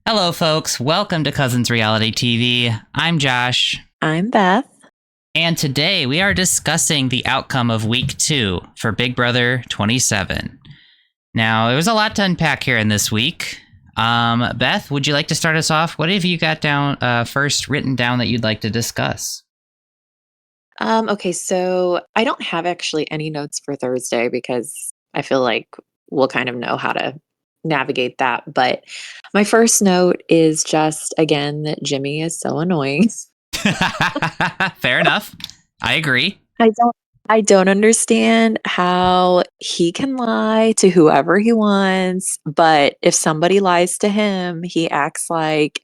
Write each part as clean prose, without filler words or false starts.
Hello, folks. Welcome to Cousins Reality TV. I'm Josh. I'm Beth. And today we are discussing the outcome of week 2 for Big Brother 27. Now, there was a lot to unpack here in this week. Beth, would you like to start us off? What have you got down first written down that you'd like to discuss? Okay, so I don't have actually any notes for Thursday because I feel like we'll kind of know how to navigate that. But my first note is just again that Jimmy is so annoying. Fair enough. I agree. I don't understand how he can lie to whoever he wants, but if somebody lies to him, he acts like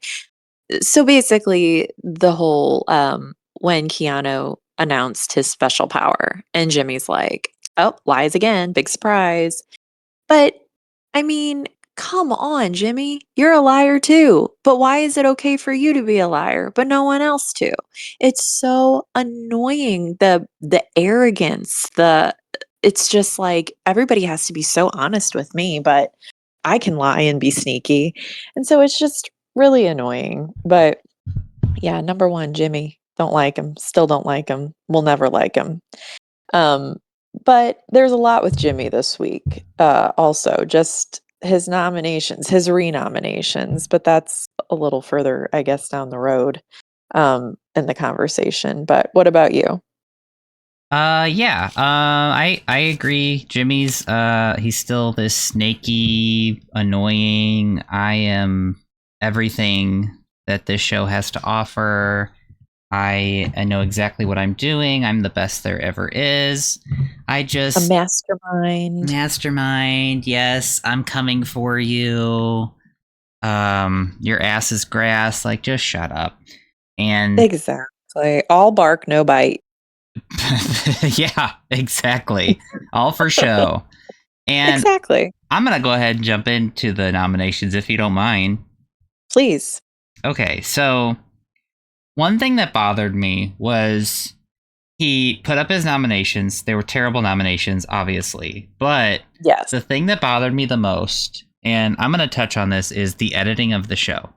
so basically the whole when Keanu announced his special power and Jimmy's like, "Oh, lies again, big surprise." But I mean, come on, Jimmy. You're a liar too. But why is it okay for you to be a liar, but no one else to? It's so annoying. The arrogance, the it's just like everybody has to be so honest with me, but I can lie and be sneaky. And so it's just really annoying. But yeah, number 1, Jimmy. Don't like him. Still don't like him. Will never like him. Um, but there's a lot with Jimmy this week, also, just his nominations, his renominations, but that's a little further, I guess, down the road, in the conversation. But what about you? I agree. Jimmy's he's still this snaky, annoying, I am everything that this show has to offer. I know exactly what I'm doing. I'm the best there ever is. I A just mastermind. mastermind. Yes, I'm coming for you. Your ass is grass. Like, just shut up. And Exactly. All bark, no bite. yeah, exactly. All for show. And Exactly. I'm going to go ahead and jump into the nominations if you don't mind. Please. Okay, so one thing that bothered me was he put up his nominations. They were terrible nominations, obviously. But Yes. the thing that bothered me the most, and I'm going to touch on this, is the editing of the show.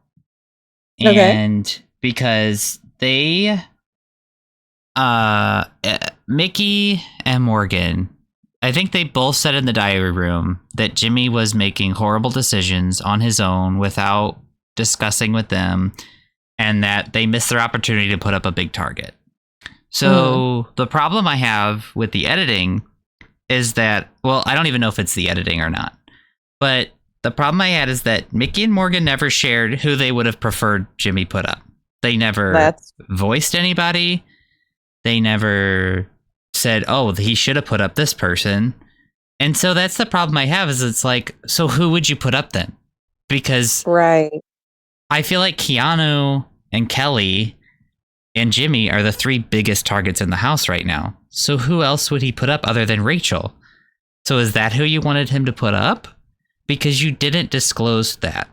Okay. And because they, Mickey and Morgan, I think they both said in the diary room that Jimmy was making horrible decisions on his own without discussing with them, and that they missed their opportunity to put up a big target. So the problem I have with the editing is that, well, I don't even know if it's the editing or not, but the problem I had is that Mickey and Morgan never shared who they would have preferred Jimmy put up. They never That's voiced anybody. They never said, oh, he should have put up this person. And so that's the problem I have, is it's like, so who would you put up then? Because right. I feel like Keanu and Kelly and Jimmy are the 3 biggest targets in the house right now. So who else would he put up other than Rachel? So is that who you wanted him to put up? Because you didn't disclose that.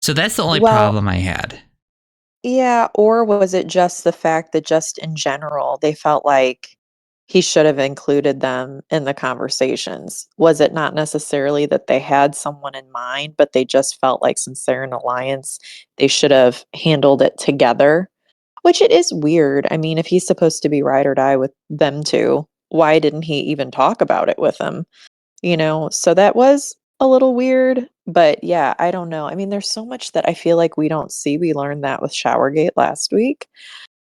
So that's the only Well, problem I had. yeah, or was it just the fact that just in general, they felt like he should have included them in the conversations? Was it not necessarily that they had someone in mind, but they just felt like since they're an alliance, they should have handled it together? Which it is weird. I mean, if he's supposed to be ride or die with them two, why didn't he even talk about it with them? So that was a little weird, but yeah, I don't know. I mean, there's so much that I feel like we don't see. We learned that with Showergate last week.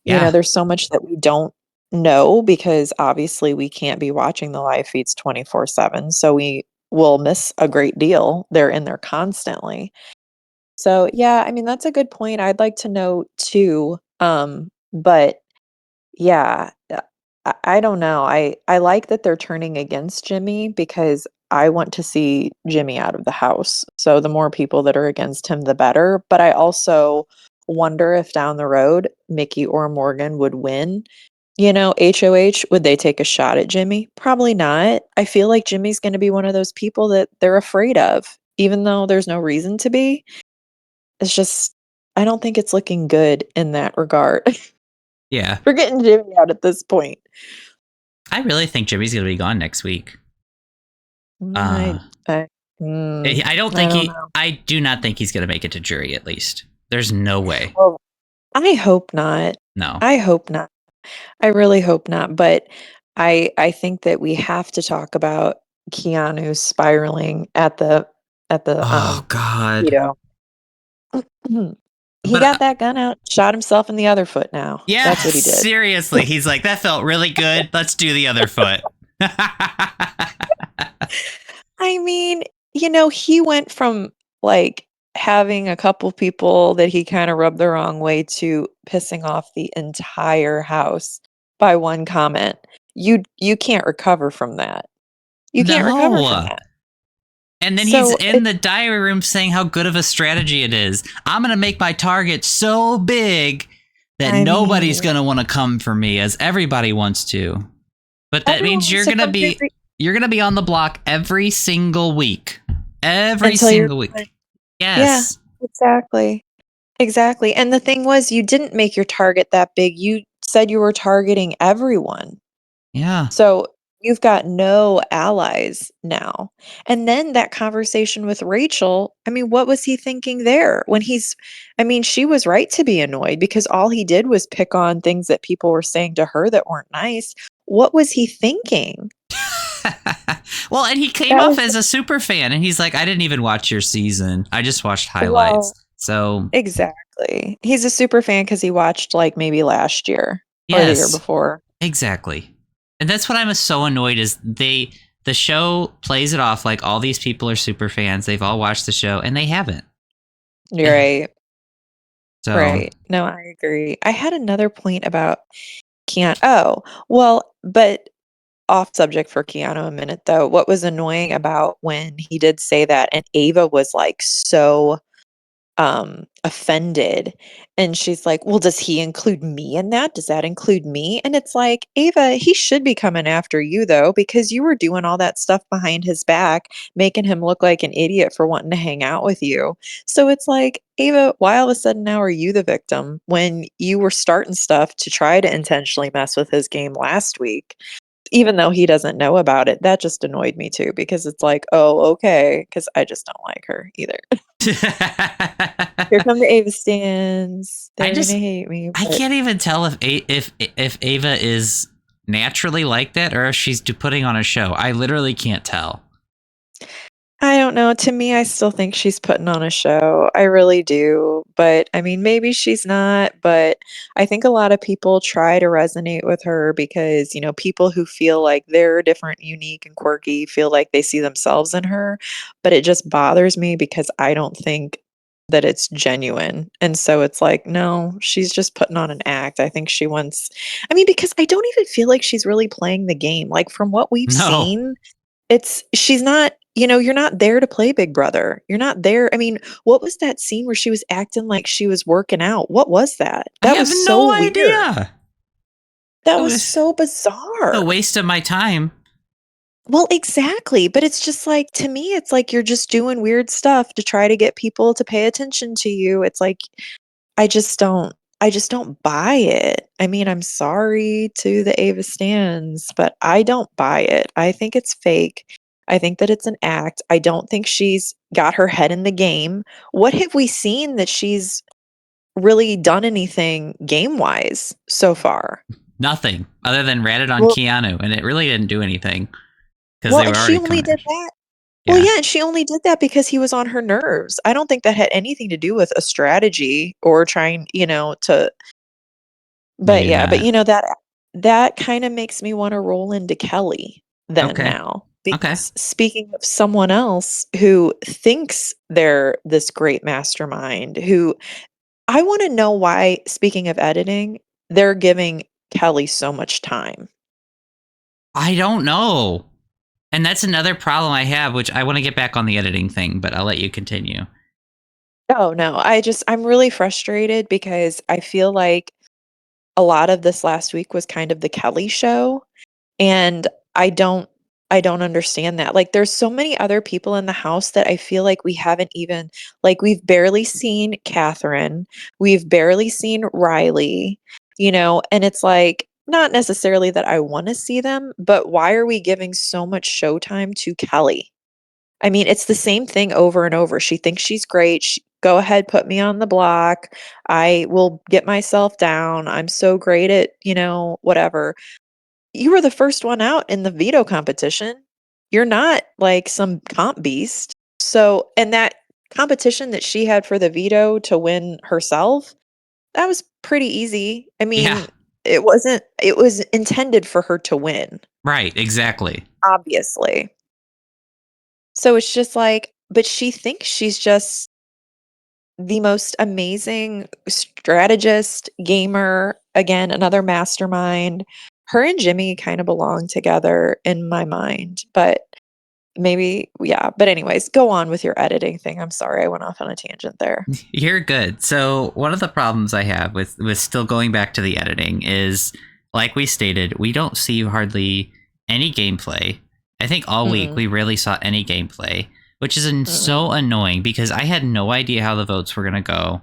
Yeah. There's so much that we don't know because obviously we can't be watching the live feeds 24/7. So we will miss a great deal. They're in there constantly. So yeah, I mean, that's a good point. I'd like to know too. But yeah, I don't know. I like that they're turning against Jimmy because I want to see Jimmy out of the house. So the more people that are against him, the better. But I also wonder if down the road, Mickey or Morgan would win. HOH, would they take a shot at Jimmy? Probably not. I feel like Jimmy's going to be one of those people that they're afraid of, even though there's no reason to be. It's just, I don't think it's looking good in that regard. Yeah. We're getting Jimmy out at this point. I really think Jimmy's going to be gone next week. Mm, Uh, I I don't I think don't know. I do not think he's going to make it to jury, at least. There's no way. Well, I hope not. No. I hope not. I really hope not, but I think that we have to talk about Keanu spiraling at the, Oh, God. keto. He But got that gun out, shot himself in the other foot now. yeah, That's what he did. seriously. He's like, that felt really good. Let's do the other foot. I mean, he went from, like, having a couple people that he kinda rubbed the wrong way to pissing off the entire house by one comment. You can't recover from that. You can't recover from No. that. And then he's So, in the diary room saying how good of a strategy it is. I'm going to make my target so big that I nobody's mean, going to want to come for me, as everybody wants to. But that everyone means wants to come through you're going to be on the block every single week. Every until you're single week. done. Yeah, Yes. exactly. Exactly, and the thing was you didn't make your target that big, you said you were targeting everyone. Yeah. So, you've got no allies now. And then that conversation with Rachel, I mean, what was he thinking there? She was right to be annoyed because all he did was pick on things that people were saying to her that weren't nice. What was he thinking? Well, and he came That off was as a super fan, and he's like, I didn't even watch your season. I just watched highlights. well, So, exactly. He's a super fan because he watched, like, maybe last year or the year yes, before. exactly. And that's what I'm so annoyed is the show plays it off like all these people are super fans. They've all watched the show, and they haven't. You're right. So, Right. No, I agree. I had another point about Oh, well, but off subject for Keanu a minute though. What was annoying about when he did say that and Ava was like so offended and she's like, "Well, does he include me in that? Does that include me?" And it's like, "Ava, he should be coming after you though because you were doing all that stuff behind his back, making him look like an idiot for wanting to hang out with you." So it's like, "Ava, why all of a sudden now are you the victim when you were starting stuff to try to intentionally mess with his game last week?" Even though he doesn't know about it, that just annoyed me too because it's like, "Oh, okay," because I just don't like her either. Here come the Ava stans. I They're gonna hate me, I but can't even tell if Ava is naturally like that or if she's putting on a show. I literally can't tell. I don't know. To me, I still think she's putting on a show. I really do. But I mean, maybe she's not. But I think a lot of people try to resonate with her because, people who feel like they're different, unique, and quirky feel like they see themselves in her. But it just bothers me because I don't think that it's genuine. And so it's like, no, she's just putting on an act. I think she wants, because I don't even feel like she's really playing the game. Like, from what we've No, seen, she's not, you're not there to play Big Brother. You're not there. What was that scene where she was acting like she was working out? What was that? I That have was so no weird. idea. That It was was so a bizarre. waste of my time. Well, exactly, but it's just like to me, it's like you're just doing weird stuff to try to get people to pay attention to you. It's like I just don't buy it. I'm sorry to the Ava stans, but I don't buy it. I think it's fake. I think that it's an act. I don't think she's got her head in the game. What have we seen that she's really done anything game-wise so far? Nothing other than ratted on Well, Keanu, and it really didn't do anything because well, they were and she already only coming did at you. that. Well, Yeah, yeah, and she only did that because he was on her nerves. I don't think that had anything to do with a strategy or trying, to. But maybe yeah, but not. that kinda makes me wanna roll into Kelly then Okay, now, okay. because speaking of someone else who thinks they're this great mastermind, who I wanna know why, speaking of editing, they're giving Kelly so much time. I don't know, and that's another problem I have, which I want to get back on the editing thing, but I'll let you continue. Oh, no, I'm really frustrated because I feel like a lot of this last week was kind of the Kelly show. And I don't I don't understand that. Like, there's so many other people in the house that I feel like we haven't even like, we've barely seen Catherine, we've barely seen Riley, and it's like, not necessarily that I wanna see them, but why are we giving so much showtime to Kelly? I mean, it's the same thing over and over. She thinks she's great. Go ahead, put me on the block. I will get myself down. I'm so great at, whatever. You were the first one out in the veto competition. You're not like some comp beast. So, and that competition that she had for the veto to win herself, that was pretty easy. I Yeah, mean, it was intended for her to win, right, exactly. obviously. So it's just like, but she thinks she's just the most amazing strategist, gamer, again, another mastermind. Her and Jimmy kind of belong together in my mind, but maybe, yeah. But anyways, go on with your editing thing. I'm sorry, I went off on a tangent there. You're good. So one of the problems I have with still going back to the editing is, like we stated, we don't see hardly any gameplay. I think all week Mm-mm, we rarely saw any gameplay, which is mm-mm. so annoying because I had no idea how the votes were gonna go.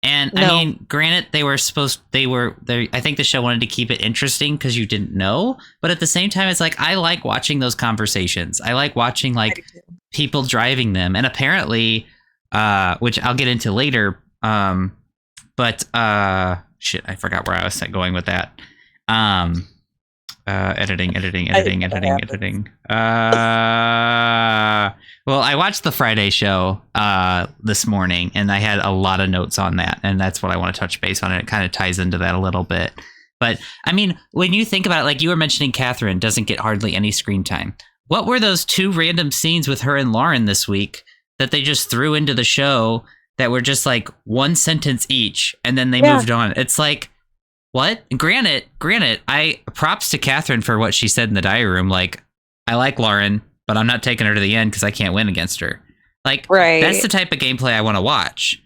And I No, mean, granted, I think the show wanted to keep it interesting because you didn't know, but at the same time, it's like I like watching those conversations. I like watching I like do too. people driving them, and apparently which I'll get into later. But shit, I forgot where I was going with that. Um, editing, editing, editing, That editing, happens. editing. Well, I watched the Friday show this morning, and I had a lot of notes on that, and that's what I want to touch base on. And it kind of ties into that a little bit. But I mean, when you think about it, like you were mentioning, Catherine doesn't get hardly any screen time. What were those two random scenes with her and Lauren this week that they just threw into the show that were just like one sentence each, and then they Yeah. moved on? It's like, what? Granted, I props to Catherine for what she said in the diary room. Like, I like Lauren, but I'm not taking her to the end because I can't win against her. Like, that's Right. the type of gameplay I want to watch.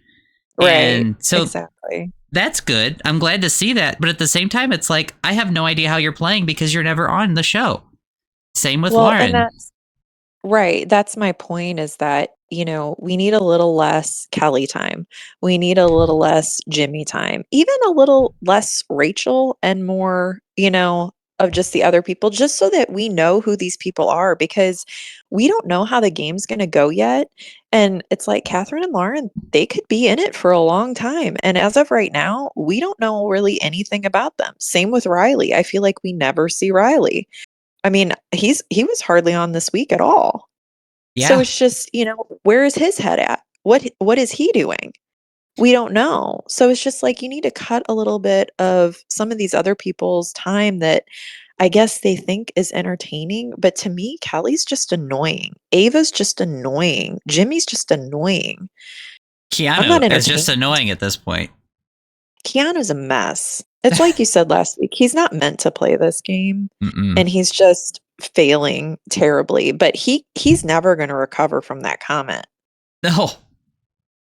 Right. And so Exactly. that's good. I'm glad to see that. But at the same time, it's like, I have no idea how you're playing because you're never on the show. Same with Well, and Lauren. that's right. That's my point is that, we need a little less Kelly time. We need a little less Jimmy time, even a little less Rachel and more, of just the other people, just so that we know who these people are because we don't know how the game's going to go yet. And it's like Catherine and Lauren, they could be in it for a long time. And as of right now, we don't know really anything about them. Same with Riley. I feel like we never see Riley. I mean, he was hardly on this week at all. So Yeah. it's just, where is his head at? What is he doing? We don't know. So it's just like you need to cut a little bit of some of these other people's time that I guess they think is entertaining, but to me, Kelly's just annoying. Ava's just annoying. Jimmy's just annoying. I'm not Keanu is just entertained. annoying at this point. Keanu's a mess. It's like you said last week. He's not meant to play this game, Mm-mm. and he's just failing terribly, but he's never going to recover from that comment. No,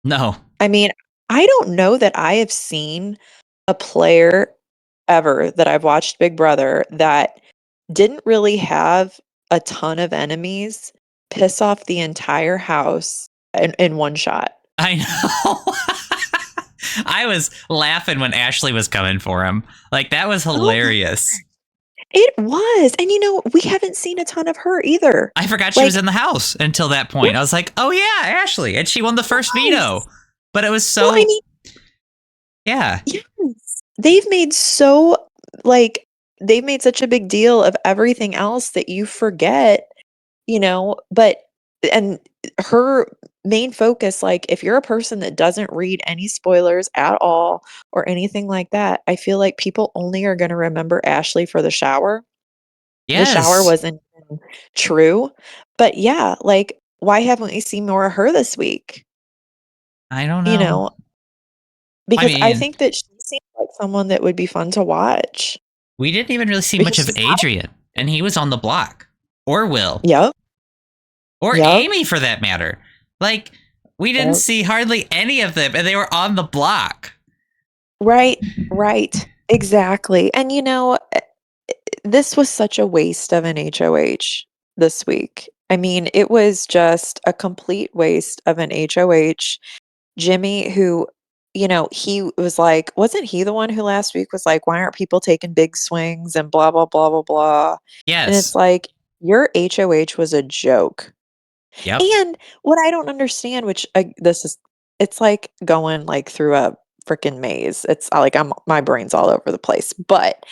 no. I mean, I don't know that I have seen a player ever that I've watched Big Brother that didn't really have a ton of enemies piss off the entire house in one shot. I know. I was laughing when Ashley was coming for him. Like, that was Oh my hilarious. It was. And we haven't seen a ton of her either. I forgot she was Like, in the house until that point. I was like, oh, yeah, Ashley. And she won the first veto. yes. But it was Well, I so, mean, yeah. yes. They've made so like they've made such a big deal of everything else that you forget, but and her main focus, like if you're a person that doesn't read any spoilers at all or anything like that, I feel like people only are going to remember Ashley for the shower. The shower Yes. wasn't even true. But yeah, like why haven't we seen more of her this week? I don't You know. know, I because I mean, think that she seems like someone that would be fun to watch we didn't even really see much because of she's not. Adrian. And he was on the block. Or Will. Yep. Or Yep. Amy, for that matter. Like, we didn't Yep. see hardly any of them. And they were on the block. Right. Right. Exactly. And this was such a waste of an HOH this week. I mean, it was just a complete waste of an HOH. Jimmy, who, he was like, wasn't he the one who last week was like, why aren't people taking big swings and blah, blah, blah, blah, blah. And it's Yes. like, your HOH was a joke. Yep. And what I don't understand, which this is, it's like going like through a freaking maze. It's like my brain's all over the place. But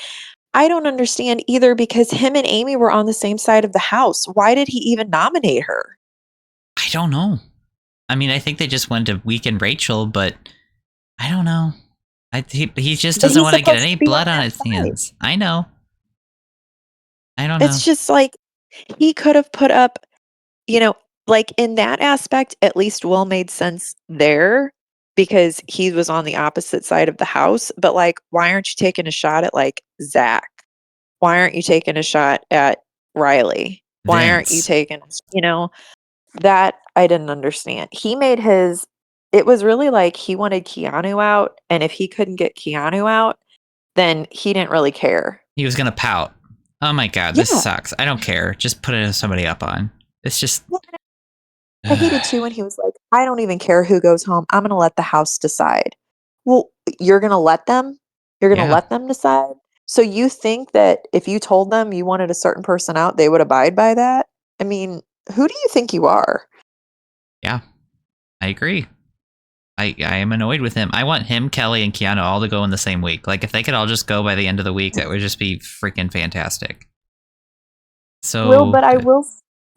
I don't understand either because him and Amy were on the same side of the house. Why did he even nominate her? I don't know. I mean, I think they just wanted to weaken Rachel, but I don't know. He just But doesn't he's want to get supposed any to be on blood on that his side. hands. I know. I don't know. It's just like he could have put up, you know, like in that aspect, at least Will made sense there because he was on the opposite side of the house. But like, why aren't you taking a shot at like Zach? Why aren't you taking a shot at Riley? Why aren't you Vince. taking, that I didn't understand. He made his, it was really like he wanted Keanu out. And if he couldn't get Keanu out, then he didn't really care. He was going to pout. Oh my God, this Yeah. sucks. I don't care. Just put somebody up on. It's just. I hated too when he was like, I don't even care who goes home. I'm going to let the house decide. Well, you're going to let them? You're going to Yeah. let them decide? So you think that if you told them you wanted a certain person out, they would abide by that? I mean, who do you think you are? Yeah. I agree. I am annoyed with him. I want him, Kelly, and Keanu all to go in the same week. Like, if they could all just go by the end of the week, that would just be freaking fantastic. Well, So but good.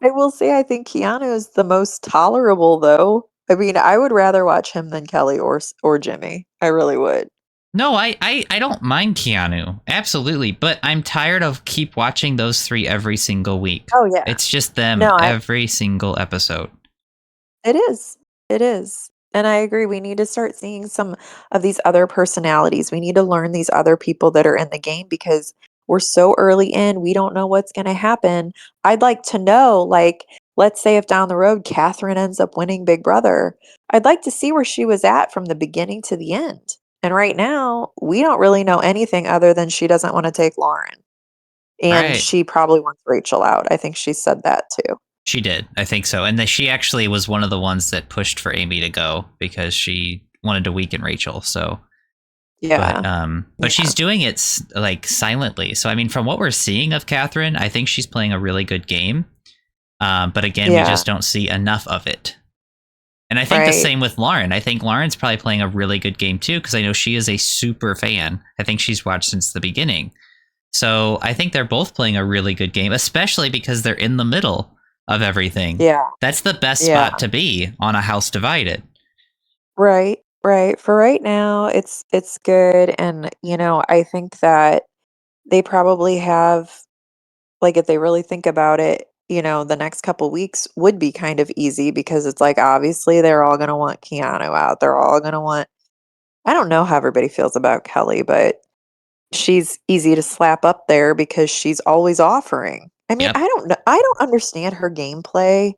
I will say I think Keanu is the most tolerable though. I mean, I would rather watch him than Kelly or Jimmy. I really would. No, I don't mind Keanu. Absolutely. But I'm tired of keep watching those three every single week. Oh yeah. It's just them No, every single episode. it is. It is. And I agree. We need to start seeing some of these other personalities. We need to learn these other people that are in the game because we're so early in, we don't know what's going to happen. I'd like to know, like, let's say if down the road Catherine ends up winning Big Brother, I'd like to see where she was at from the beginning to the end. And right now, we don't really know anything other than she doesn't want to take Lauren. And Right. she probably wants Rachel out. I think she said that too. She did. I think so. And she actually was one of the ones that pushed for Amy to go because she wanted to weaken Rachel. So, Yeah. but Yeah. she's doing it like silently. So, I mean, from what we're seeing of Catherine, I think she's playing a really good game. But again, we Yeah. just don't see enough of it. And I think the Right. same with Lauren. I think Lauren's probably playing a really good game too, because I know she is a super fan. I think she's watched since the beginning. So I think they're both playing a really good game, especially because they're in the middle of everything. Yeah. That's the best Yeah. spot to be on a house divided. Right. Right. For right now, it's good. And, I think that they probably have, like, if they really think about it, the next couple weeks would be kind of easy because it's like obviously they're all gonna want Keanu out. They're all gonna want, I don't know how everybody feels about Kelly, but she's easy to slap up there because she's always offering. I mean, Yep. I don't know. I don't understand her gameplay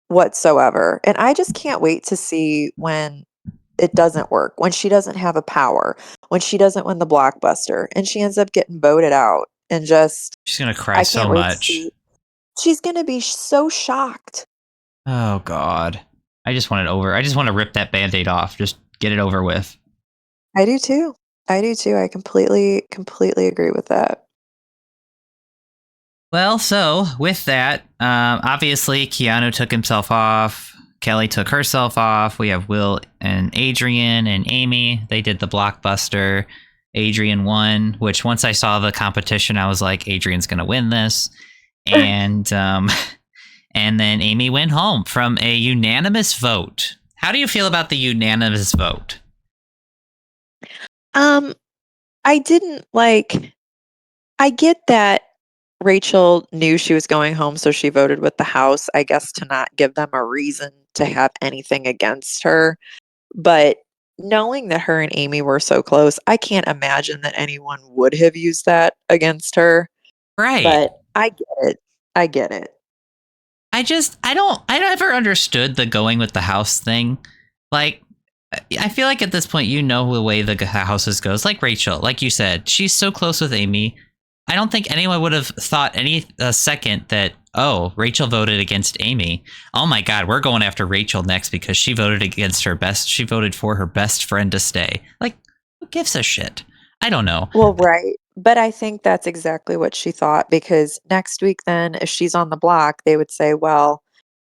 whatsoever. And I just can't wait to see when it doesn't work, when she doesn't have a power, when she doesn't win the blockbuster and she ends up getting voted out and just She's going to cry I so can't wait to much. see. She's going to be so shocked. Oh, God. I just want it over. I just want to rip that band aid off. Just get it over with. I do too. I do too. I completely agree with that. Well, so with that, obviously Keanu took himself off. Kelly took herself off. We have Will and Adrian and Amy. They did the blockbuster. Adrian won, which once I saw the competition, I was like, Adrian's going to win this. And and then Amy went home from a unanimous vote. How do you feel about the unanimous vote? Um I didn't like I get that Rachel knew she was going home so she voted with the house, I guess to not give them a reason to have anything against her. But knowing that her and Amy were so close, I can't imagine that anyone would have used that against her. Right. But I get it. I get it. I never understood the going with the house thing. Like, I feel like at this point, you know the way the houses goes. Like Rachel, like you said, she's so close with Amy. I don't think anyone would have thought any second that, oh, Rachel voted against Amy. Oh my God, we're going after Rachel next because she voted against her best. She voted for her best friend to stay. Like, who gives a shit? I don't know. Well, right. But I think that's exactly what she thought because next week, then, if she's on the block, they would say, well,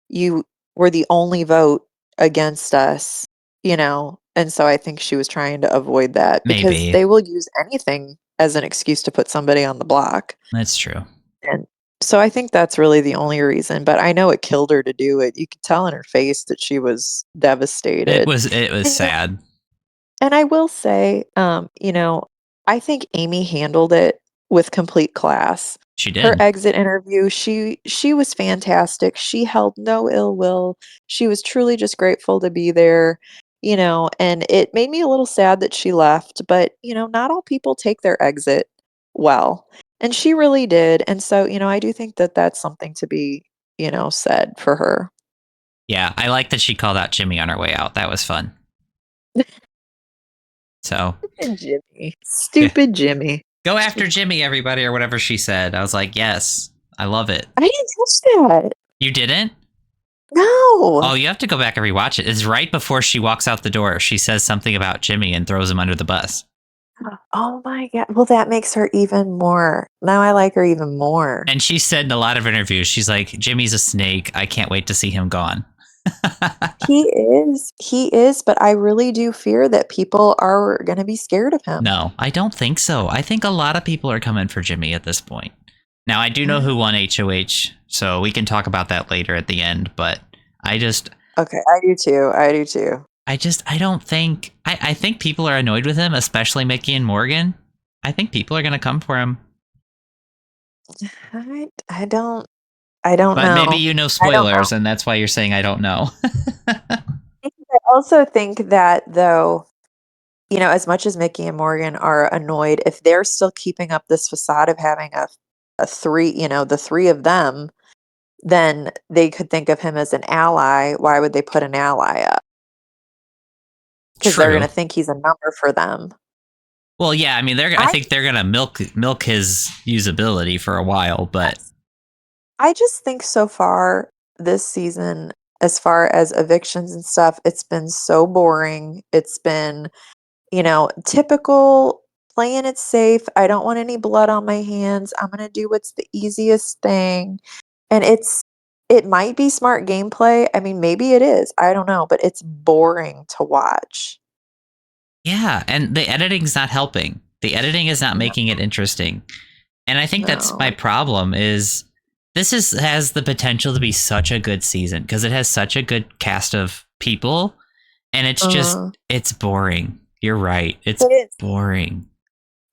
you were the only vote against us, you know? And so I think she was trying to avoid that because Maybe. they will use anything as an excuse to put somebody on the block. That's true. And so I think that's really the only reason, but I know it killed her to do it. You could tell in her face that she was devastated. It was And, sad. and I will say, I think Amy handled it with complete class. She Her did. exit interview, she was fantastic. She held no ill will. She was truly just grateful to be there, and it made me a little sad that she left, but not all people take their exit well. And she really did. And so, I do think that that's something to be, said for her. Yeah, I like that she called out Jimmy on her way out. That was fun. So, And Jimmy. yeah. Stupid Jimmy. Go after Jimmy, everybody, or whatever she said. I was like, yes, I love it. I didn't touch that. You didn't? No. Oh, you have to go back and rewatch it. It's right before she walks out the door. She says something about Jimmy and throws him under the bus. Oh my god. Well, that makes her even more. Now I like her even more. And she said in a lot of interviews, she's like, Jimmy's a snake. I can't wait to see him gone. He is, but I really do fear that people are going to be scared of him. No, I don't think so. I think a lot of people are coming for Jimmy at this point. Now, I do know who won HOH, so we can talk about that later at the end, but I just... Okay, I do too. I don't think... I think people are annoyed with him, especially Mickey and Morgan. I think people are going to come for him. I don't know. But maybe you know spoilers, and that's why you're saying I don't know. I also think that, though, as much as Mickey and Morgan are annoyed, if they're still keeping up this facade of having a three, the three of them, then they could think of him as an ally. Why would they put an ally up? Because they're going to think he's a number for them. Well, yeah, I mean, I think they're going to milk his usability for a while, but... I just think so far this season, as far as evictions and stuff, it's been so boring. It's been, typical playing it safe. I don't want any blood on my hands. I'm going to do what's the easiest thing. And it might be smart gameplay. I mean, maybe it is. I don't know, but it's boring to watch. Yeah, and the editing's not helping. The editing is not making it interesting. And I think that's my problem is has the potential to be such a good season because it has such a good cast of people and it's just it's boring. You're right. It is boring.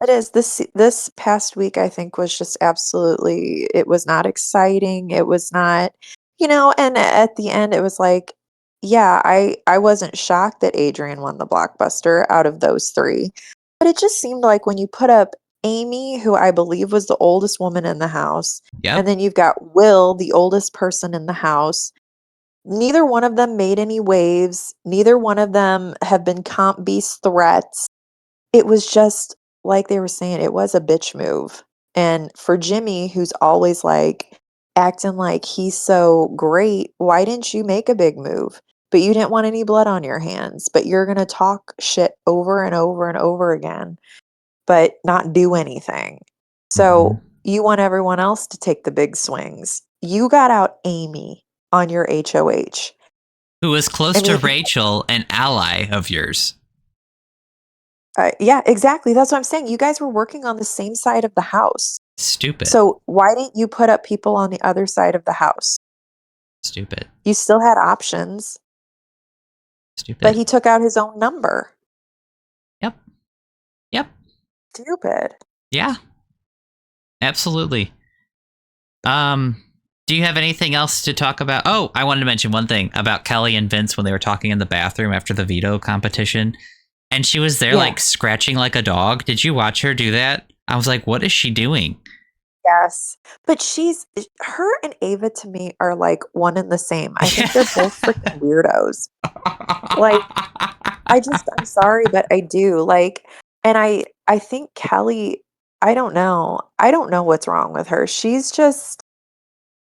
It is. This past week I think was just absolutely, it was not exciting. It was not, and at the end it was like, yeah, I wasn't shocked that Adrian won the blockbuster out of those three. But it just seemed like when you put up Amy, who I believe was the oldest woman in the house, and then you've got Will, the oldest person in the house. Neither one of them made any waves. Neither one of them have been comp beast threats. It was just like they were saying, it was a bitch move. And for Jimmy, who's always like acting like he's so great, why didn't you make a big move? But you didn't want any blood on your hands, but you're going to talk shit over and over and over again, but not do anything. So you want everyone else to take the big swings. You got out Amy on your HOH. Who was close to Rachel, an ally of yours. Yeah, exactly. That's what I'm saying. You guys were working on the same side of the house. Stupid. So why didn't you put up people on the other side of the house? Stupid. You still had options. Stupid. But he took out his own number. Yep. Stupid. Yeah. Absolutely. Do you have anything else to talk about? Oh, I wanted to mention one thing about Kelly and Vince when they were talking in the bathroom after the veto competition. And she was there like scratching like a dog. Did you watch her do that? I was like, what is she doing? Yes. But her and Ava to me are like one and the same. I think they're both freaking weirdos. Like, I'm sorry, but I do. Like, and I think Kelly, I don't know. I don't know what's wrong with her. She's just,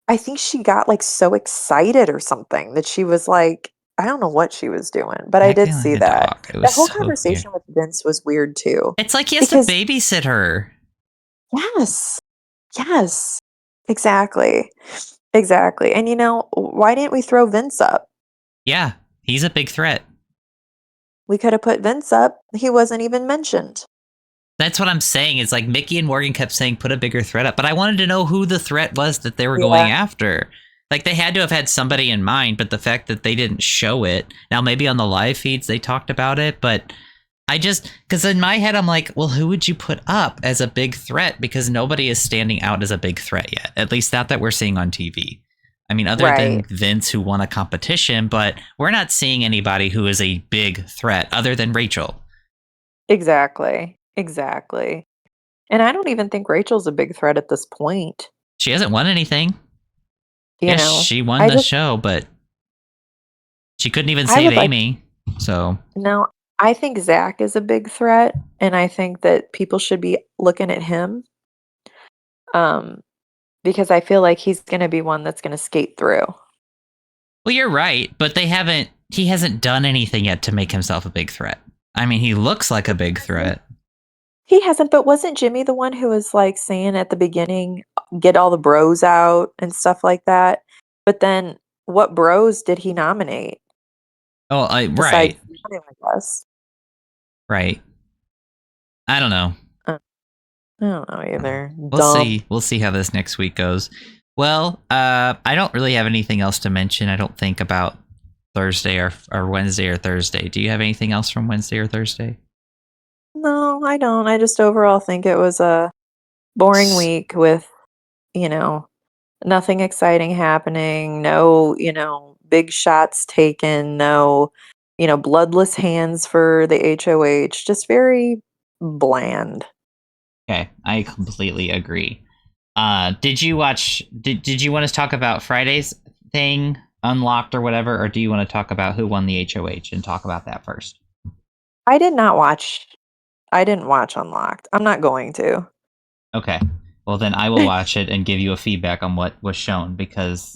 I think she got like so excited or something that she was like, I don't know what she was doing, but I did see that. That whole conversation with Vince was weird too. It's like he has to babysit her. Yes. Yes. Exactly. Exactly. And why didn't we throw Vince up? Yeah, he's a big threat. We could have put Vince up. He wasn't even mentioned. That's what I'm saying. It's like Mickey and Morgan kept saying put a bigger threat up, but I wanted to know who the threat was that they were Yeah. going after. Like they had to have had somebody in mind, but the fact that they didn't show it. Now maybe on the live feeds they talked about it, but because in my head I'm like, well, who would you put up as a big threat? Because nobody is standing out as a big threat yet. At least not that we're seeing on TV. I mean, other than Vince who won a competition, but we're not seeing anybody who is a big threat other than Rachel. Exactly. Exactly. And I don't even think Rachel's a big threat at this point. She hasn't won anything. You Yes, know, she won I the just show, but she couldn't even I save would like Amy. So, no, I think Zach is a big threat, and I think that people should be looking at him, um, because I feel like he's gonna be one that's gonna skate through. well, you're right, but he hasn't done anything yet to make himself a big threat. I mean, he looks like a big threat. He hasn't, but wasn't Jimmy the one who was, like, saying at the beginning, "Get all the bros out," and stuff like that? But then what bros did he nominate Oh, besides right, him, I guess? right. I don't know. Uh, I don't know either. We'll Dumb. see. We'll see how this next week goes. Well, I don't really have anything else to mention. I don't think about Thursday or Wednesday or Thursday. Do you have anything else from Wednesday or Thursday? No, I don't. I just overall think it was a boring week with, you know, nothing exciting happening, no, big shots taken, no, bloodless hands for the HOH, just very bland. Okay, I completely agree. Did you watch? Did you want to talk about Friday's thing, Unlocked or whatever, or do you want to talk about who won the HOH and talk about that first? I did not watch I didn't watch Unlocked. I'm not going to. Okay. Well, then I will watch it and give you a feedback on what was shown because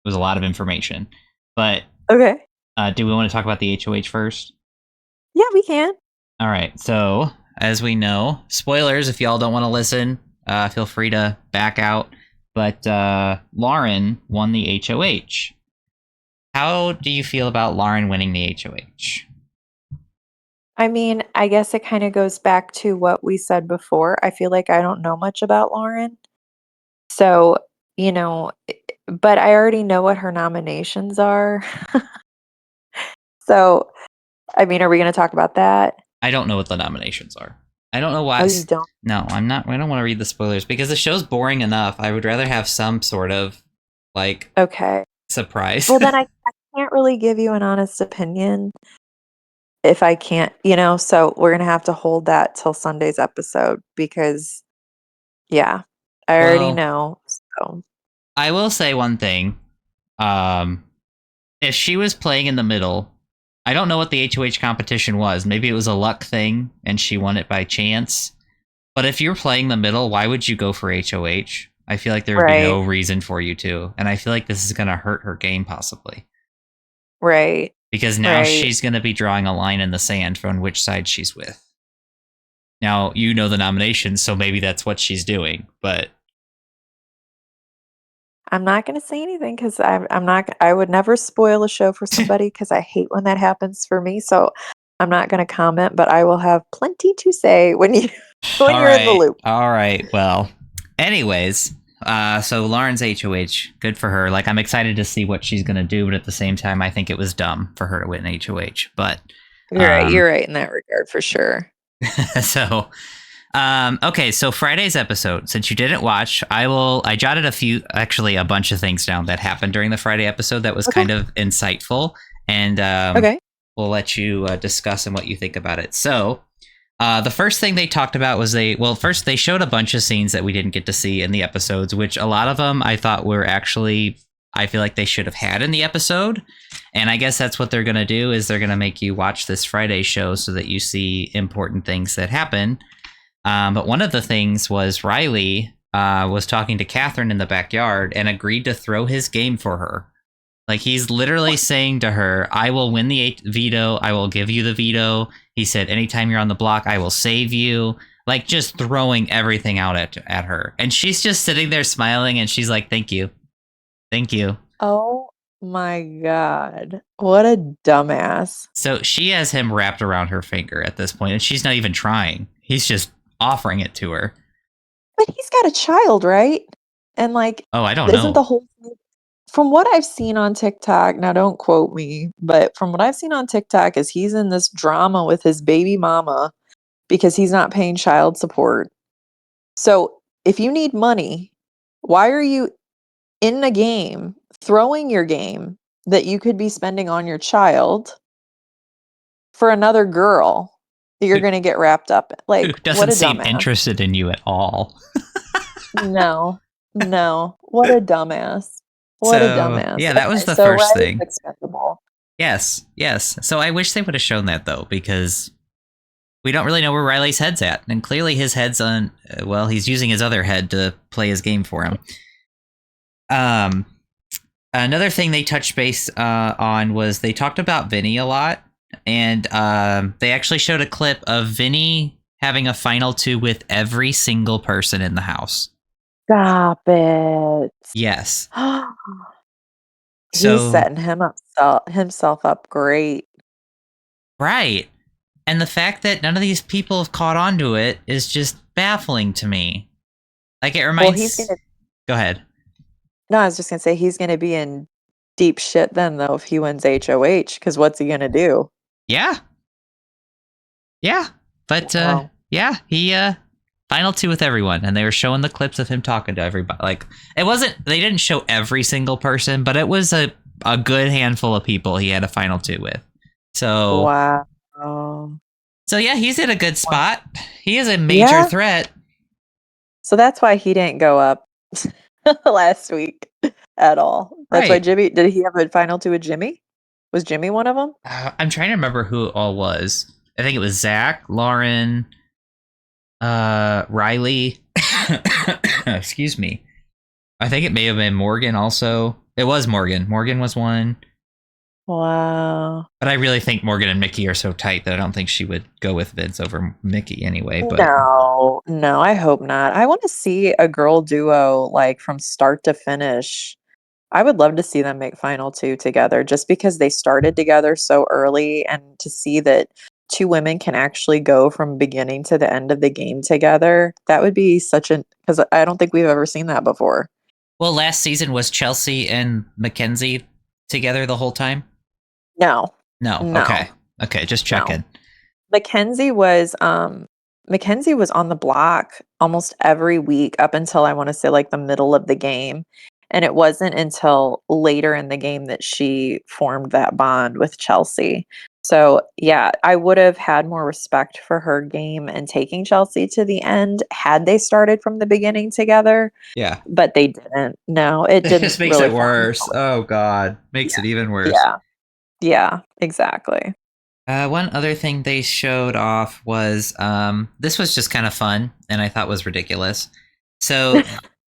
it was a lot of information. But Okay. do we want to talk about the HOH first? Yeah, we can. All right. So, as we know, spoilers, if y'all don't want to listen, feel free to back out. But Lauren won the HOH. How do you feel about Lauren winning the HOH? I mean, I guess it kind of goes back to what we said before. I feel like I don't know much about Lauren. So, but I already know what her nominations are. So, I mean, are we going to talk about that? I don't know what the nominations are. I don't know Oh, why. you don't? No, I'm not. I don't want to read the spoilers because the show's boring enough. I would rather have some sort of like Okay. surprise. Well, then I can't really give you an honest opinion if I can't, so we're going to have to hold that till Sunday's episode because, yeah, I already Well, know. So, I will say one thing. Um, if she was playing in the middle, I don't know what the HOH competition was. Maybe it was a luck thing and she won it by chance. But if you're playing the middle, why would you go for HOH? I feel like there would be no right, reason for you to. And I feel like this is going to hurt her game possibly. right, Because now right. she's going to be drawing a line in the sand from which side she's with. Now, you know the nominations, so maybe that's what she's doing. But I'm not going to say anything because I'm not, I would never spoil a show for somebody because I hate when that happens for me. So I'm not going to comment, but I will have plenty to say when when all you're in the right. loop. All right. Well, anyways, so Lauren's HOH, good for her. Like, I'm excited to see what she's going to do, but at the same time, I think it was dumb for her to win HOH. But You're right. You're right in that regard for sure. so okay, so Friday's episode, since you didn't watch, I jotted a bunch of things down that happened during the Friday episode that was Okay. kind of insightful, and Okay. we'll let you discuss and what you think about it. So the first thing they talked about was first they showed a bunch of scenes that we didn't get to see in the episodes, which a lot of them I thought were actually, I feel like they should have had in the episode. And I guess that's what they're going to do is they're going to make you watch this Friday show so that you see important things that happen. But one of the things was Riley was talking to Catherine in the backyard and agreed to throw his game for her. Like, he's literally saying to her, I will win the veto. I will give you the veto. He said, anytime you're on the block, I will save you. Like, just throwing everything out at her. And she's just sitting there smiling and she's like, thank you. Thank you. Oh my God. What a dumbass. So she has him wrapped around her finger at this point, and she's not even trying. He's just offering it to her. But he's got a child, right? And like, Oh, I don't isn't the know. whole thing, from what I've seen on TikTok, now don't quote me, but from what I've seen on TikTok is he's in this drama with his baby mama because he's not paying child support. So if you need money, why are you in a game throwing your game that you could be spending on your child for another girl that you're Who, going to get wrapped up in? who Like, what doesn't a seem dumbass. interested in you at all. No, no. What a dumbass. What a So, dumbass. yeah, that was Okay, the so first Riley's thing. expendable. Yes, yes. So I wish they would have shown that, though, because we don't really know where Riley's head's at. And clearly his head's on, well, he's using his other head to play his game for him. Another thing they touched base on was they talked about Vinny a lot. And they actually showed a clip of Vinny having a final two with every single person in the house. Stop it. Yes. He's So, setting himself up great. right. And the fact that none of these people have caught on to it is just baffling to me. Like, it Well, he's reminds. gonna. Go ahead. No, I was just gonna say he's gonna be in deep shit then, though, if he wins HOH. Because what's he gonna do? Yeah. Yeah. But, Wow. yeah, he, final two with everyone. And they were showing the clips of him talking to everybody. Like, it wasn't, they didn't show every single person, but it was a good handful of people he had a final two with. So, Wow. yeah, he's in a good Wow. spot. He is a major Yeah. threat. So that's why he didn't go up last week at all. That's why Right. Jimmy. Did he have a final two with Jimmy? Was Jimmy one of them? I'm trying to remember who it all was. I think it was Zach, Lauren, Riley. Excuse me. I think it may have been Morgan also. It was Morgan. Morgan was one. Wow. But I really think Morgan and Mickey are so tight that I don't think she would go with Vince over Mickey anyway. But No, no, I hope not. I want to see a girl duo like from start to finish. I would love to see them make final two together just because they started together so early and to see that two women can actually go from beginning to the end of the game together. That would be such an because I don't think we've ever seen that before. well, last season was Chelsea and Mackenzie together the whole time. No, No. no, Okay. Just no. checking. Mackenzie was Mackenzie was on the block almost every week up until I want to say like the middle of the game. And it wasn't until later in the game that she formed that bond with Chelsea. So, yeah, I would have had more respect for her game and taking Chelsea to the end had they started from the beginning together, Yeah. but they didn't. No, it It didn't just makes really it form worse. until Oh God, makes yeah. it even worse. Yeah. Yeah, exactly. One other thing they showed off was this was just kind of fun and I thought was ridiculous. So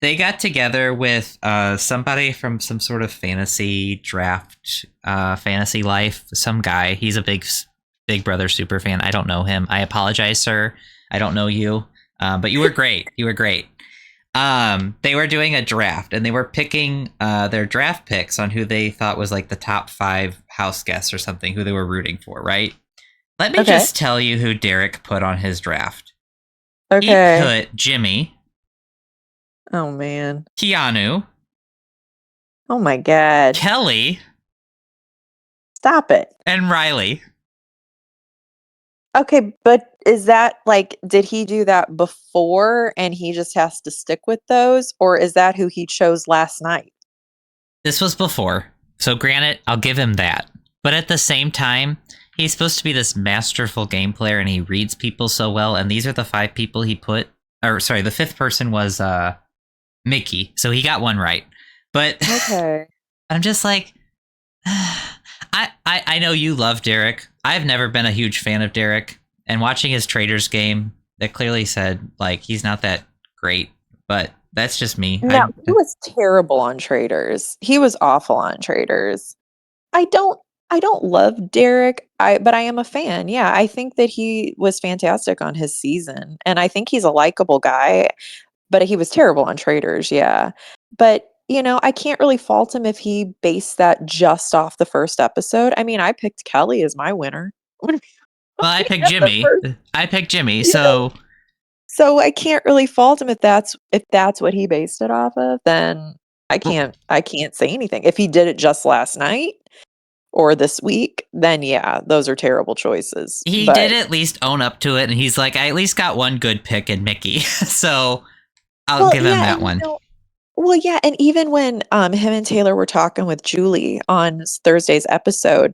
they got together with somebody from some sort of fantasy draft, fantasy life. Some guy. He's a Big Brother super fan. I don't know him. I apologize, sir. I don't know you, but you were great. You were great. They were doing a draft and they were picking their draft picks on who they thought was like the top 5 house guests or something, who they were rooting for, right? Let me Okay. just tell you who Derek put on his draft. He Okay. put Jimmy, Oh man. Keanu, Oh my God. Kelly, Stop it. and Riley. Okay, but is that like, did he do that before and he just has to stick with those? Or is that who he chose last night? This was before. So granted, I'll give him that. But at the same time, he's supposed to be this masterful game player and he reads people so well. And these are the 5 people he put. Or sorry, the 5th person was Mickey. So he got one right. But Okay. I'm just like, I know you love Derek. I've never been a huge fan of Derek. And watching his Traders game, that clearly said, like, he's not that great. But that's just me. No, he was terrible on Traders. He was awful on Traders. I don't I don't love Derek, but I am a fan. Yeah, I think that he was fantastic on his season and I think he's a likable guy, but he was terrible on Traders, yeah. But I can't really fault him if he based that just off the first episode. I mean, I picked Kelly as my winner. When Well, I we picked got the Jimmy. first, I picked Jimmy. you know, So so I can't really fault him if that's what he based it off of, then I can't say anything. If he did it just last night or this week, then yeah, those are terrible choices. he did But at least own up to it, and he's like, I at least got one good pick in Mickey. So I'll well, give him yeah, that and one. well, yeah, and even when him and Taylor were talking with Julie on Thursday's episode,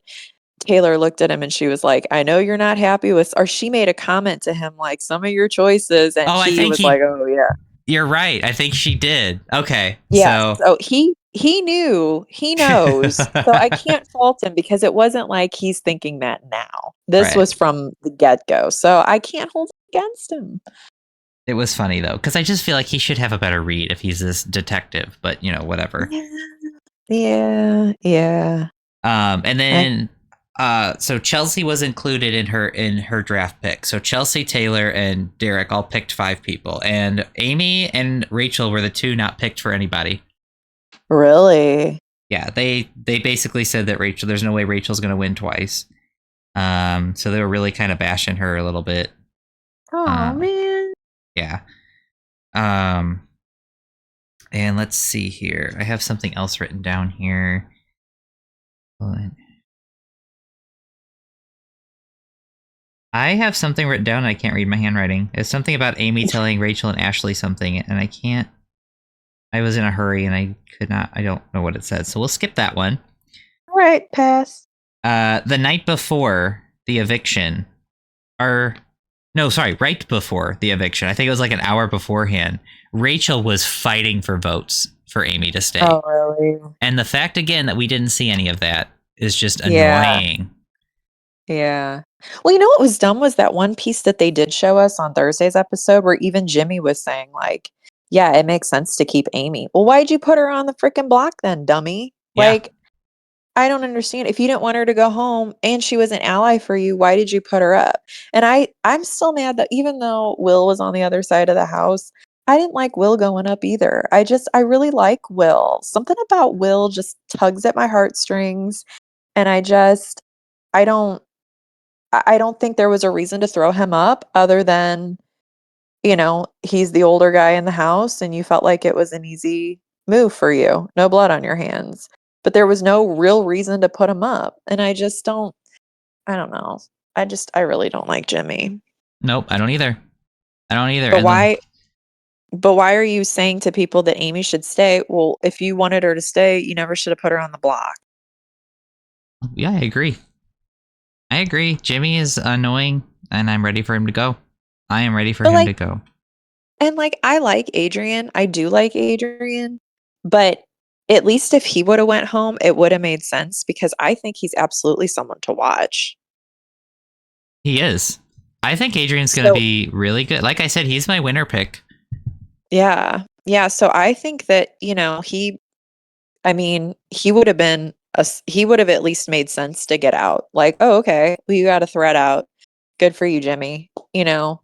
Taylor looked at him and she was like, "I know you're not happy with," or she made a comment to him like, "Some of your choices," and Oh, I he think was like, "Oh yeah." you're right. I think she did. Okay. Yeah, So so he knew, he knows. So I can't fault him because it wasn't like he's thinking that now. This right. was from the get-go. So I can't hold it against him. It was funny though, because I just feel like he should have a better read if he's this detective, but whatever. Yeah. Yeah. Yeah. And I, then so Chelsea was included in her draft pick. So Chelsea, Taylor, and Derek all picked 5 people, and Amy and Rachel were the 2 not picked for anybody. really? Yeah, they basically said that there's no way Rachel's going to win twice. So they were really kind of bashing her a little bit. Oh Uh, man. yeah. And let's see here. I have something else written down here. I have something written down and I can't read my handwriting. It's something about Amy telling Rachel and Ashley something, and I can't. I was in a hurry and I could not. I don't know what it said, so we'll skip that one. All right, pass. The night before the eviction, or no, sorry, right before the eviction. I think it was like an hour beforehand. Rachel was fighting for votes for Amy to stay. Oh, really? And the fact, again, that we didn't see any of that is just Yeah. annoying. Yeah. Well, you know what was dumb was that one piece that they did show us on Thursday's episode where even Jimmy was saying, like, yeah, it makes sense to keep Amy. Well, why'd you put her on the freaking block then, dummy? Yeah. Like, I don't understand. If you didn't want her to go home and she was an ally for you, why did you put her up? And I'm still mad that even though Will was on the other side of the house, I didn't like Will going up either. I really like Will. Something about Will just tugs at my heartstrings, and I don't I don't think there was a reason to throw him up other than, he's the older guy in the house and you felt like it was an easy move for you. No blood on your hands. But there was no real reason to put him up. And I don't know. I really don't like Jimmy. Nope, I don't either. But And then, why are you saying to people that Amy should stay? Well, if you wanted her to stay, you never should have put her on the block. yeah, I agree. Jimmy is annoying, and I'm ready for him to go. I am ready for But him to like go. And, like, I like Adrian, I do like Adrian, but at least if he woulda went home, it woulda made sense because I think he's absolutely someone to watch. He is. I think Adrian's going to So be really good. Like I said, he's my winner pick. yeah. Yeah, so I think that, I mean, he would have at least made sense to get out. Like, "Oh, okay. Well, you got a threat out. Good for you, Jimmy," you know?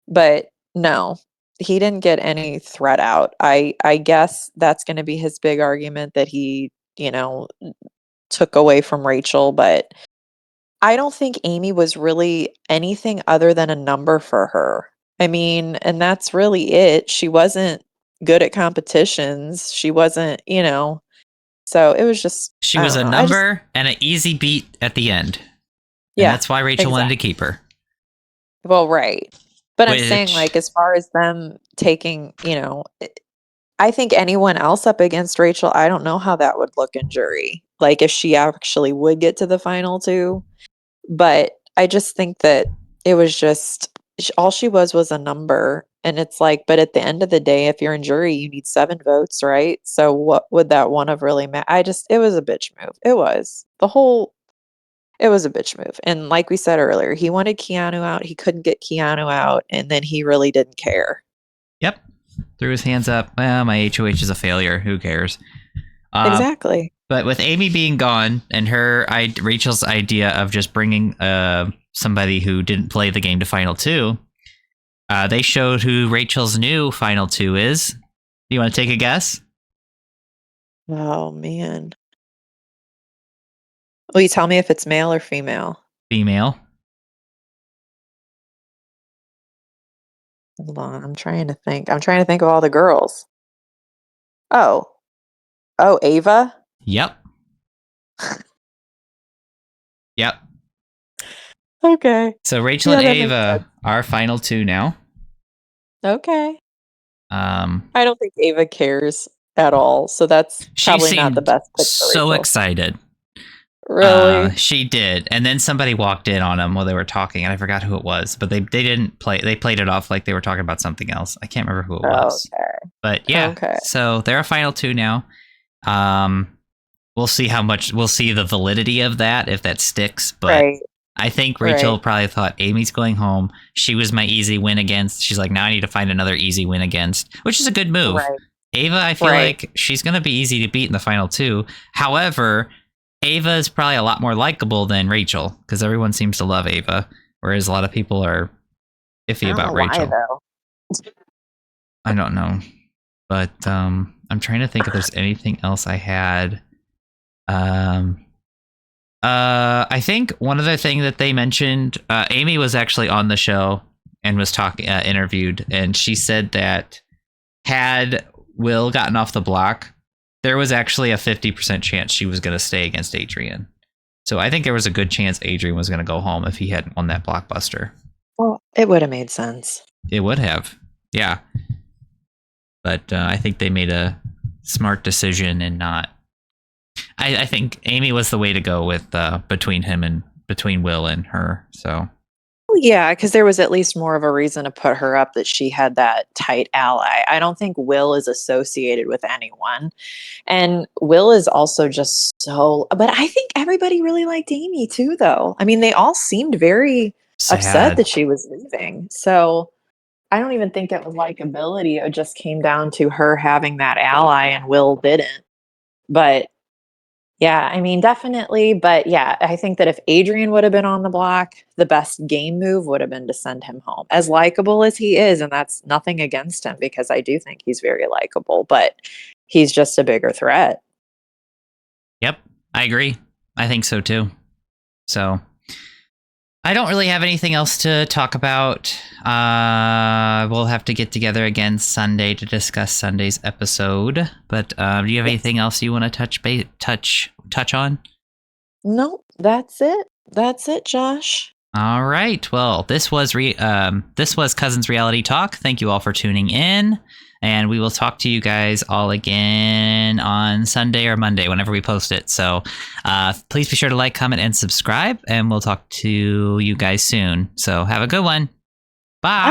But no, he didn't get any threat out. I guess that's gonna be his big argument that he, took away from Rachel, but I don't think Amy was really anything other than a number for her. I mean, and that's really it. She wasn't good at competitions. She wasn't, so it was just, She I was don't a know. number and an easy beat at the end. And Yeah, that's why Rachel wanted to exactly. keep her. Well, right. But I'm saying, Which, like, as far as them taking, I think anyone else up against Rachel, I don't know how that would look in jury. Like, if she actually would get to the final 2. But I just think that it was just all she was a number, and it's like, but at the end of the day, if you're in jury, you need 7 votes, right? So what would that one have really meant? It was a bitch move. It was. It was a bitch move, and like we said earlier, he wanted Keanu out, he couldn't get Keanu out, and then he really didn't care. yep, threw his hands up. Well, my HOH is a failure. Who cares? Exactly. But with Amy being gone and Rachel's idea of just bringing somebody who didn't play the game to Final 2, they showed who Rachel's new Final 2 is. Do you want to take a guess? Oh, man. Will you tell me if it's male or female? Female. Hold on, I'm trying to think. I'm trying to think of all the girls. Oh. Oh, Ava? Yep. Yep. Okay. So Rachel Yeah, and that makes sense. Ava are final two now. Okay. Um, I don't think Ava cares at all, so that's she probably not the seemed best pick for so Rachel. excited. Really? She did, and then somebody walked in on them while they were talking, and I forgot who it was, but they didn't play. They played it off like they were talking about something else. I can't remember who it was, Okay. but yeah. Okay. So they're a final two now. We'll see we'll see the validity of that if that sticks. But Right. I think Right. Rachel probably thought Amy's going home. She was my easy win against. She's like, now I need to find another easy win against, which is a good move. Right. Ava, I feel Right. like she's going to be easy to beat in the final two. However, Ava is probably a lot more likable than Rachel because everyone seems to love Ava, whereas a lot of people are iffy I don't about know Rachel. why, though. I don't know, but I'm trying to think if there's anything else I had. I think one other thing that they mentioned, Amy was actually on the show and was interviewed, and she said that had Will gotten off the block, there was actually a 50% chance she was going to stay against Adrian. So I think there was a good chance Adrian was going to go home if he hadn't won that blockbuster. Well, it would have made sense. It would have, yeah. But I think they made a smart decision and not. I think Amy was the way to go with between Will and her. So Yeah, because there was at least more of a reason to put her up that she had that tight ally. I don't think Will is associated with anyone. And Will is also just so, but I think everybody really liked Amy too, though. I mean, they all seemed very upset sad. that she was leaving. So I don't even think it was likability. It just came down to her having that ally and Will didn't. But yeah, I mean, definitely. But yeah, I think that if Adrian would have been on the block, the best game move would have been to send him home. As likable as he is, and that's nothing against him because I do think he's very likable, but he's just a bigger threat. Yep, I agree. I think so too. So I don't really have anything else to talk about. We'll have to get together again Sunday to discuss Sunday's episode. But do you have anything else you want to touch on? Nope, that's it. That's it, Josh. All right. Well, this was Cousins Reality Talk. Thank you all for tuning in, and we will talk to you guys all again on Sunday or Monday, whenever we post it. So, please be sure to like, comment, and subscribe, and we'll talk to you guys soon. So, have a good one. Bye.